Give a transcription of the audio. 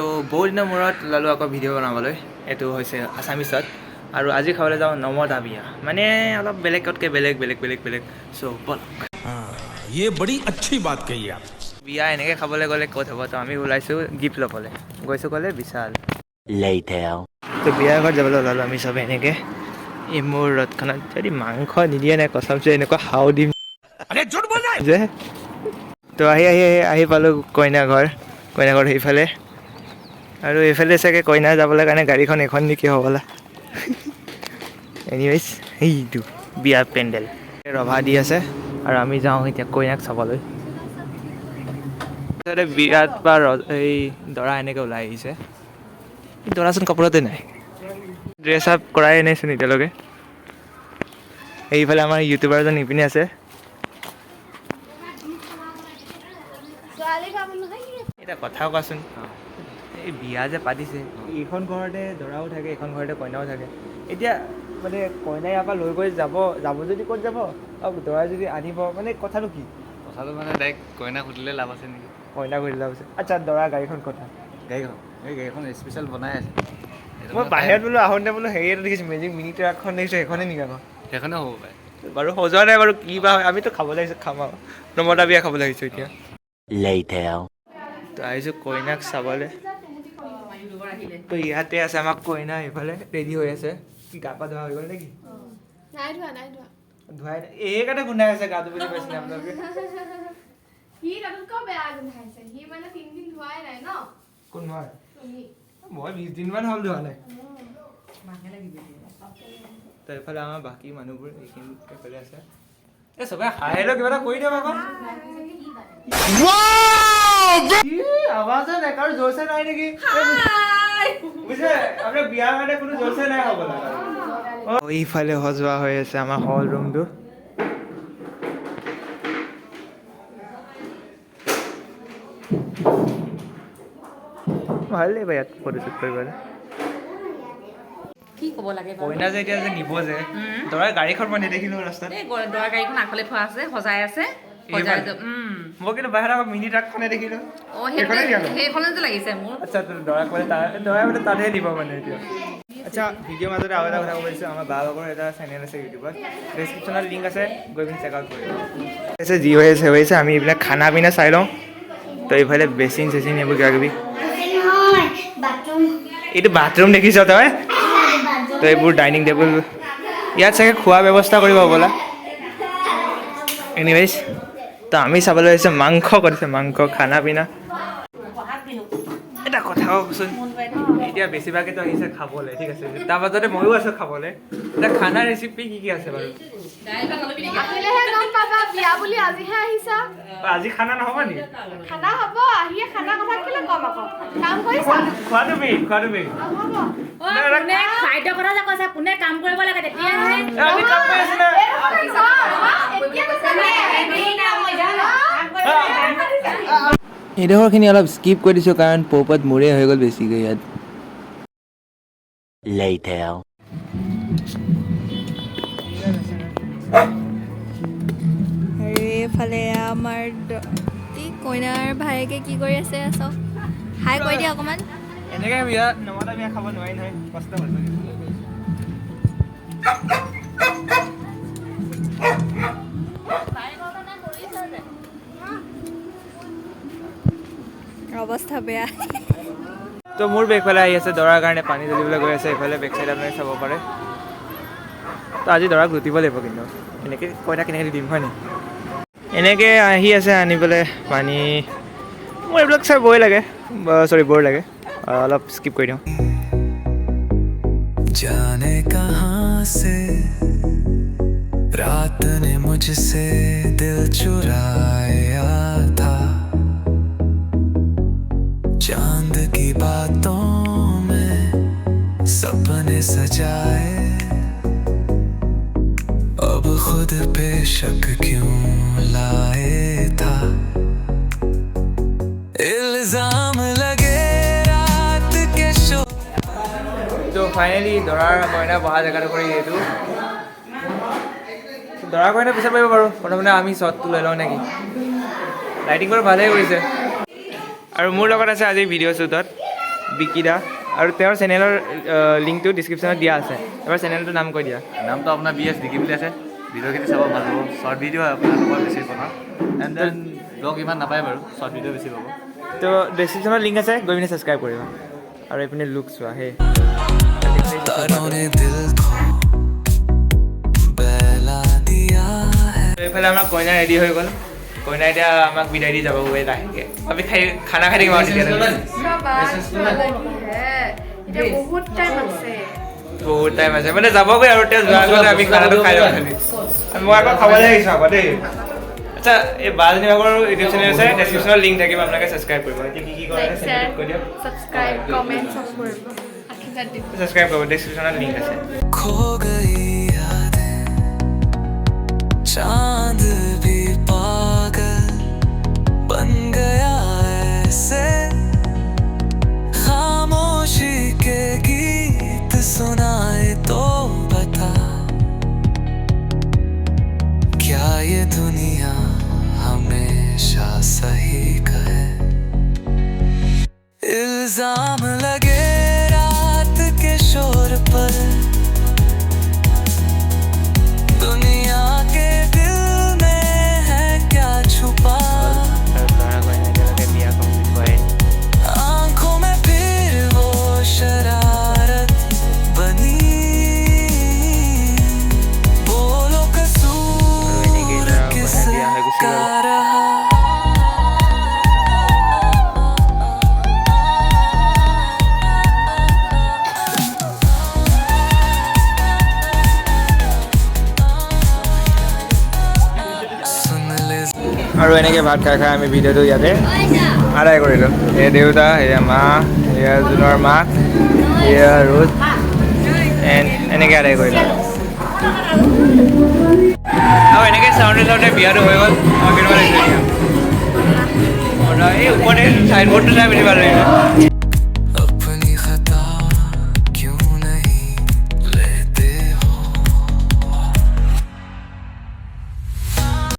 তো বহুত দিনৰ মূৰত ওলালোঁ আকৌ ভিডিঅ' বনাবলৈ এইটো হৈছে আছামিছত আৰু আজি খাবলৈ যাওঁ নমতা বিয়া মানে অলপ বেলেগতকৈ বেলেগ চ' ব'লক ये बड़ी अच्छी बात कही आप বিয়া এনেকৈ খাবলৈ গ'লে ক'ত হ'ব তো আমি ওলাইছোঁ গিফ্ট ল'বলৈ গৈছোঁ ক'লে বিশাল তো বিয়াৰ ঘৰত যাবলৈ ওলালোঁ আমি চবে এনেকৈ এই মোৰ ৰথখনত যদি মাংস নিদিয়ে নাই কচমছে এনেকুৱা হাও দিম যে তো আহি পালোঁ কইনা ঘৰ সেইফালে আৰু এইফালে চাগে কইনা যাবলৈ কাৰণে গাড়ীখন এখন নেকি হ'বলা এনিৱেইজ সেইটো বিয়া পেণ্ডেল ৰভা দি আছে আৰু আমি যাওঁ এতিয়া কইনাক চাবলৈ বিয়াত বা এই দৰা এনেকৈ ওলাই আহিছে দৰাচোন কাপোৰতে নাই ড্ৰেছ আপ কৰাই নাইচোন এতিয়ালৈকে এইফালে আমাৰ ইউটিউবাৰজন ইপিনে আছে এটা কথাও কোৱাচোন এই বিয়া যে পাতিছে এইখন ঘৰতে দৰাও থাকে এইখন ঘৰতে কইনাও থাকে এতিয়া মানে কইনাই ইয়াৰ পৰা লৈ গৈ যাব যদি ক'ত যাব আৰু দৰাই যদি আনিব মানে কথাটো কি কথাটো মানে ডাইৰেক্ট কইনা সুধিলে লাভ আছে নেকি কইনা কৰি লাভ আছে আচ্ছা দৰা গাড়ীখন কথা গাড়ীখন স্পেচিয়েল বনাই আছে মই বাহিৰত বোলো আহোঁতে বোলো হেৰি এটা দেখিছোঁ মেজিক মিনি ট্ৰাকখন দেখিছোঁ সেইখনে নেকি আকৌ সেইখনে হ'ব পাৰে বাৰু সজোৱা নাই বাৰু কি বা হয় আমিতো খাবলৈ আহিছোঁ খাম আৰু নমতা বিয়া খাবলৈ আহিছোঁ এতিয়া তো আহিছোঁ কইনাক চাবলৈ তো ইয়াতে আছে আমাক কইনা এইফালে ৰেডি হৈ আছে কি গা পা ধোৱা হৈ গ'ল নেকি নাই ধোৱা ধোৱাই এইকাৰণে গোন্ধাই আছে গাটো বুলি কৈছিলে আপোনালোকে সি তাতকৈ বেয়া গোন্ধাইছে সি মানে 3 দিন ধোৱাই নাই ন কোন মই তুমি মই 20 দিনমান হ'ল ধোৱা নাই তো এইফালে আমাৰ বাকী মানুহবোৰ এইখিনি এইফালে আছে এই চবে হাই ল কিবা এটা কৰি দিয়ক আকৌ আৱাজে নাই কাৰো জোৰছে নাই নেকি বুজিছে আপোনাৰ বিয়াৰ কাৰণে কোনো জোৰছে নাই হ'ব এইফালে সজোৱা হৈ আছে আমাৰ হল ৰুমটো ভাল লাগিব ইয়াত ফটোশ্বুট কৰিবলৈ কি ক'ব লাগে কইনা যে এতিয়া যে নিব যে দৰাই গাড়ীখন মই নেদেখিলো ৰাস্তাত এই দৰা গাড়ীখন আগফালে থোৱা আছে সজাই আছে মই কিন্তু বাহিৰত আকৌ মিনি ট্ৰাকখনে দেখিলো সেইখনে যে লাগিছে মোৰ আচ্ছা দৰাই ক'লে দৰাই মানে তাতহে দিব মানে এতিয়া আচ্ছা ভিডিঅ'ৰ মাজতে আৰু এটা কথা ক'ব পাৰিছোঁ আমাৰ বাবাকৰ এটা চেনেল আছে ইউটিউবত ডেছক্ৰিপশ্যনত লিংক আছে গৈ পিনি চেক আউট কৰিব আছে যি হৈ আছে আমি এইবিলাক খানা পিনা চাই লওঁ তো এইফালে বেচিন চেচিন এইবোৰ কিবা কিবি এইটো বাথৰুম দেখিছ তই তো এইবোৰ ডাইনিং টেবুল ইয়াত চাগে খোৱা ব্যৱস্থা কৰিব হ'বলা এনিৱেইজ তো আমি চাবলৈ আহিছোঁ মাংস কৰিছে মাংস খানা পিনা এটা কথা কওকচোন এতিয়া বেছিভাগেতো আহিছে খাবলৈ ঠিক আছে তাৰ মাজতে ময়ো আছোঁ খাবলৈ এতিয়া খানা ৰেচিপি কি আছে বাৰু আহিলেহে গম পাবা বিয়া বুলি আজিহে আহিছা আজি খানা নহ'ব নেকি খানা হ'ব আহিয়ে খানা কথা কেলে কম আকৌ কাম কৰিছা খোৱাটো মেইন হ'ব কোনে খাদ্য কথা যে কৈছে কোনে কাম কৰিব লাগে তেতিয়াহে আমি কাম কৰি আছোঁ এইডোখৰখিনি অলপ স্কিপ কৰি দিছোঁ কাৰণ পৌপাত মোৰে হৈ গ'ল বেছিকৈ ইয়াত আৰু এইফালে আমাৰ কি কইনাৰ ভায়েকে কি কৰি আছে চাওক হাই কৈ দিয়া অকণমান এনেকৈ বিয়া নমতা বিয়া খাব নোৱাৰি নহয় কষ্ট হ'ল অৱস্থা বেয়া তো মোৰ বেগফালে আহি আছে দৰাৰ কাৰণে পানী জ্বলিবলৈ গৈ আছে এইফালে বেক চাইড আপোনালোকে চাব পাৰে তো আজি দৰাক লুটিব লাগিব কিন্তু এনেকৈ কইনা কেনেকৈ দিম হয় নি এনেকৈ আহি আছে আনিবলৈ পানী মোৰ এইবিলাক চাই বৰ লাগে অলপ স্কিপ কৰি দিওঁ जाने कहां से रात ने मुझसे दिल चुराया था चांद की बातों में सपने सजाए अब खुद पे शक क्यों लाए था इल्जाम लगे रात के शो তো ফাইনেলি দৰাৰ কইনা বহা জেগাটো কৰি এইটো দৰা কইনা পিছত পাৰিব বাৰু প্ৰথমতে আমি শ্বটটো লৈ লওঁ নেকি লাইটিং বাৰু ভালেই কৰিছে আৰু মোৰ লগত আছে আজি ভিডিঅ' শ্বুটত বিকিদা আৰু তেওঁৰ চেনেলৰ লিংকটো ডিছক্ৰিপশ্যনত দিয়া আছে এবাৰ চেনেলটোৰ নাম কৈ দিয়া নামটো আপোনাৰ BS ডিকি বুলি আছে ভিডিঅ'খিনি চাব ভাল হ'ব শ্বৰ্ট ভিডিঅ' হয় আপোনালোকৰ বেছি বনাওঁ এণ্ড দেন ব্লগ ইমান নাপায় বাৰু শ্বৰ্ট ভিডিঅ' বেছি পাব তো ডিছক্ৰিপশ্যনত লিংক আছে গৈ পিনে ছাবস্ক্ৰাইব কৰিবা আৰু এইপিনে লুক চোৱা সেই तारों ने दिल को बहला दिया है এইফালে আমাৰ কইনা ৰেডি হৈ গ'ল কইনা এতিয়া আমাক বিদায় দি যাব গৈ লাহেকৈ আমি খানা খাই থাকিম আৰু তেতিয়া এতিয়া বহুত টাইম আছে বহুত টাইম আছে মানে যাবগৈ আৰু তেওঁ যোৱাৰ আগতে আমি খানাটো খাই ল'ম খালি মই আকৌ খাবলৈ আহিছোঁ আকৌ দেই আচ্ছা এই বাজনী ভাগৰ ইউটিউব চেনেল আছে ডেছক্ৰিপশ্যনত লিংক থাকিব আপোনালোকে ছাবস্ক্ৰাইব কৰিব এতিয়া কি কৰে কৈ দিয়ক সাবস্ক্ৰাইব কমেন্ট সব কৰব আশীৰ্বাদ দিব ছাবস্ক্ৰাইব কৰিব ডেছক্ৰিপশ্যনত লিংক আছে खो गई यादें चांद भी पागल बन गया ऐसे खामोशी के गीत सुनाए तो बता क्या ये दुनिया हमेशा सही कहे इल्जाम लगे रात के शोर पर दुनिया के दिल में है क्या छुपा आंखों में फिर वो शरारत बनी बोलो कसूर किसका रहा আৰু এনেকৈ ভাত খাই খাই আমি ভিডিঅ'টো ইয়াতে আদায় কৰিলোঁ এয়া দেউতা এয়া মা এয়া জোনৰ মাক এয়া ৰুথ এণ্ড এনেকৈ আদায় কৰিলোঁ আৰু এনেকৈ চাওঁতে চাওঁতে বিয়াটো হৈ গ'ল আৰু কেনেকুৱা লাগিছে এই ওপৰতে চাইনবোৰ্ডটো চাই বেছি ভাল লাগিলে